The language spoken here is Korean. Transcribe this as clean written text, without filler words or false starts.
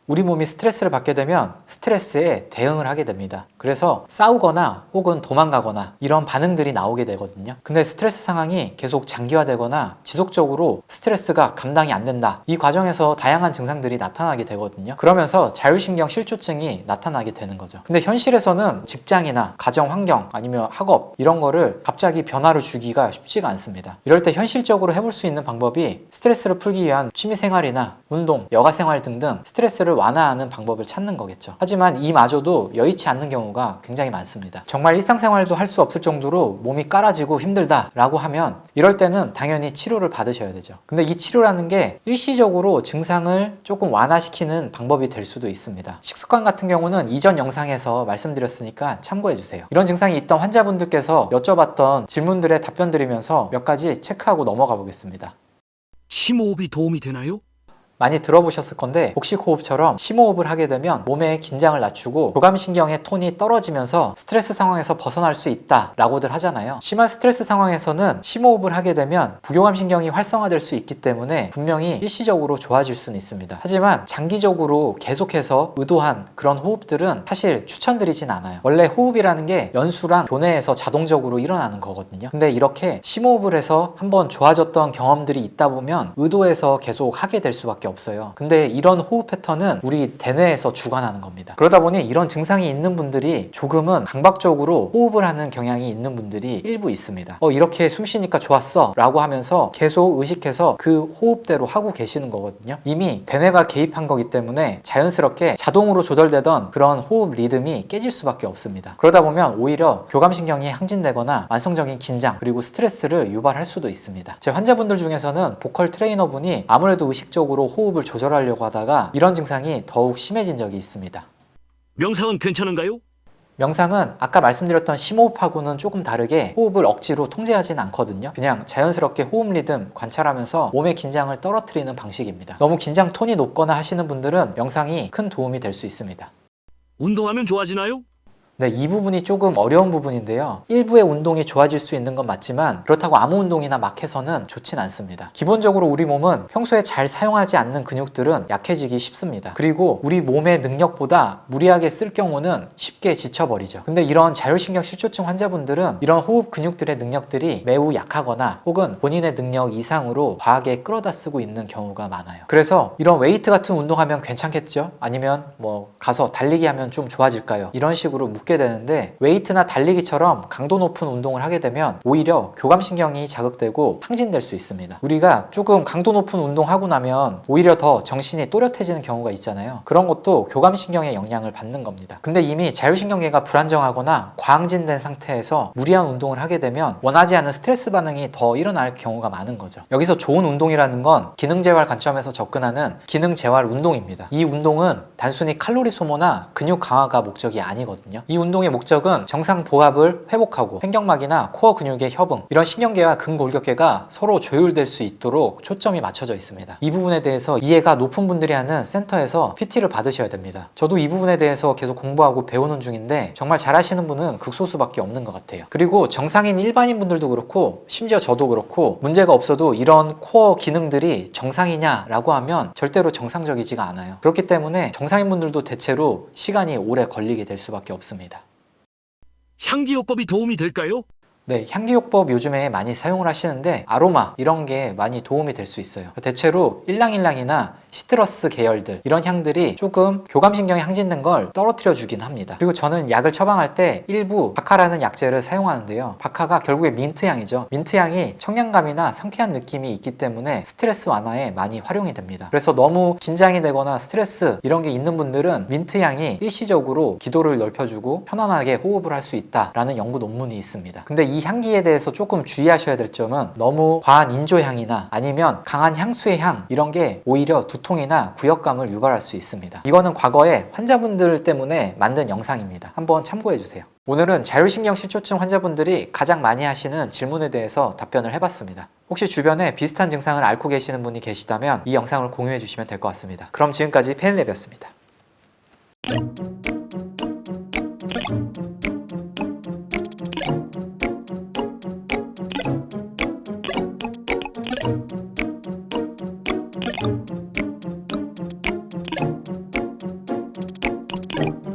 우리 몸이 스트레스를 받게 되면 스트레스에 대응을 하게 됩니다. 그래서 싸우거나 혹은 도망가거나 이런 반응들이 나오게 되거든요. 근데 스트레스 상황이 계속 장기화되거나 지속적으로 스트레스가 감당이 안 된다. 이 과정에서 다양한 증상들이 나타나게 되거든요. 그러면서 자율신경 실조증이 나타나게 되는 거죠. 근데 현실에서는 직장이나 가정 환경 아니면 학업 이런 거를 갑자기 변화를 주기가 쉽지가 않습니다. 이럴 때 현실적으로 해볼 수 있는 방법이 스트레스를 풀기 위한 취미생활이나 운동, 여가생활 등등 스트레스를 완화하는 방법을 찾는 거겠죠. 하지만 이마저도 여의치 않는 경우가 굉장히 많습니다. 정말 일상생활도 할 수 없을 정도로 몸이 깔아지고 힘들다 라고 하면 이럴 때는 당연히 치료를 받으셔야 되죠. 근데 이 치료라는 게 일시적으로 증상을 조금 완화시키는 방법이 될 수도 있습니다. 식습관 같은 경우는 이전 영상에서 말씀드렸으니까 참고해 주세요. 이런 증상이 있던 환자분들께서 여쭤봤던 질문들에 답변 드리면서 몇 가지 체크하고 넘어가 보겠습니다. 심호흡이 도움이 되나요? 많이 들어보셨을 건데 복식호흡처럼 심호흡을 하게 되면 몸의 긴장을 낮추고 교감신경의 톤이 떨어지면서 스트레스 상황에서 벗어날 수 있다 라고들 하잖아요. 심한 스트레스 상황에서는 심호흡을 하게 되면 부교감신경이 활성화될 수 있기 때문에 분명히 일시적으로 좋아질 수는 있습니다. 하지만 장기적으로 계속해서 의도한 그런 호흡들은 사실 추천드리진 않아요. 원래 호흡이라는 게 연수랑 교내에서 자동적으로 일어나는 거거든요. 근데 이렇게 심호흡을 해서 한번 좋아졌던 경험들이 있다 보면 의도해서 계속 하게 될 수밖에 없어요. 근데 이런 호흡 패턴은 우리 대뇌에서 주관하는 겁니다. 그러다 보니 이런 증상이 있는 분들이 조금은 강박적으로 호흡을 하는 경향이 있는 분들이 일부 있습니다. 이렇게 숨 쉬니까 좋았어 라고 하면서 계속 의식해서 그 호흡대로 하고 계시는 거거든요. 이미 대뇌가 개입한 거기 때문에 자연스럽게 자동으로 조절되던 그런 호흡 리듬이 깨질 수밖에 없습니다. 그러다 보면 오히려 교감신경이 항진되거나 만성적인 긴장 그리고 스트레스를 유발할 수도 있습니다. 제 환자분들 중에서는 보컬 트레이너분이 아무래도 의식적으로 호흡을 조절하려고 하다가 이런 증상이 더욱 심해진 적이 있습니다. 명상은 괜찮은가요? 명상은 아까 말씀드렸던 심호흡하고는 조금 다르게 호흡을 억지로 통제하진 않거든요. 그냥 자연스럽게 호흡 리듬 관찰하면서 몸의 긴장을 떨어뜨리는 방식입니다. 너무 긴장 톤이 높거나 하시는 분들은 명상이 큰 도움이 될 수 있습니다. 운동하면 좋아지나요? 네, 이 부분이 조금 어려운 부분인데요. 일부의 운동이 좋아질 수 있는 건 맞지만 그렇다고 아무 운동이나 막 해서는 좋진 않습니다. 기본적으로 우리 몸은 평소에 잘 사용하지 않는 근육들은 약해지기 쉽습니다. 그리고 우리 몸의 능력보다 무리하게 쓸 경우는 쉽게 지쳐버리죠. 근데 이런 자율신경 실조증 환자분들은 이런 호흡 근육들의 능력들이 매우 약하거나 혹은 본인의 능력 이상으로 과하게 끌어다 쓰고 있는 경우가 많아요. 그래서 이런 웨이트 같은 운동하면 괜찮겠죠? 아니면 가서 달리기 하면 좀 좋아질까요? 이런 식으로 게 되는데 웨이트나 달리기처럼 강도 높은 운동을 하게 되면 오히려 교감신경이 자극되고 항진될 수 있습니다. 우리가 조금 강도 높은 운동하고 나면 오히려 더 정신이 또렷해지는 경우가 있잖아요. 그런 것도 교감신경의 영향을 받는 겁니다. 근데 이미 자율신경계가 불안정하거나 과항진된 상태에서 무리한 운동을 하게 되면 원하지 않은 스트레스 반응이 더 일어날 경우가 많은 거죠. 여기서 좋은 운동이라는 건 기능재활 관점에서 접근하는 기능재활 운동입니다. 이 운동은 단순히 칼로리 소모나 근육 강화가 목적이 아니거든요. 이 운동의 목적은 정상 보합을 회복하고 횡격막이나 코어 근육의 협응, 이런 신경계와 근골격계가 서로 조율될 수 있도록 초점이 맞춰져 있습니다. 이 부분에 대해서 이해가 높은 분들이 하는 센터에서 PT를 받으셔야 됩니다. 저도 이 부분에 대해서 계속 공부하고 배우는 중인데 정말 잘하시는 분은 극소수밖에 없는 것 같아요. 그리고 정상인 일반인 분들도 그렇고 심지어 저도 그렇고 문제가 없어도 이런 코어 기능들이 정상이냐라고 하면 절대로 정상적이지가 않아요. 그렇기 때문에 정상인 분들도 대체로 시간이 오래 걸리게 될 수밖에 없습니다. 향기요법이 도움이 될까요? 네, 향기요법 요즘에 많이 사용을 하시는데 아로마 이런 게 많이 도움이 될 수 있어요. 대체로 일랑일랑이나 시트러스 계열들 이런 향들이 조금 교감신경이 항진된 걸 떨어뜨려 주긴 합니다. 그리고 저는 약을 처방할 때 일부 바카라는 약재를 사용하는데요. 바카가 결국에 민트향이죠. 민트향이 청량감이나 상쾌한 느낌이 있기 때문에 스트레스 완화에 많이 활용이 됩니다. 그래서 너무 긴장이 되거나 스트레스 이런 게 있는 분들은 민트향이 일시적으로 기도를 넓혀주고 편안하게 호흡을 할 수 있다라는 연구 논문이 있습니다. 근데 이 향기에 대해서 조금 주의하셔야 될 점은 너무 과한 인조향이나 아니면 강한 향수의 향 이런 게 오히려 두통이나 구역감을 유발할 수 있습니다. 이거는 과거에 환자분들 때문에 만든 영상입니다. 한번 참고해 주세요. 오늘은 자율신경 실조증 환자분들이 가장 많이 하시는 질문에 대해서 답변을 해봤습니다. 혹시 주변에 비슷한 증상을 앓고 계시는 분이 계시다면 이 영상을 공유해 주시면 될 것 같습니다. 그럼 지금까지 페인랩이었습니다. 네.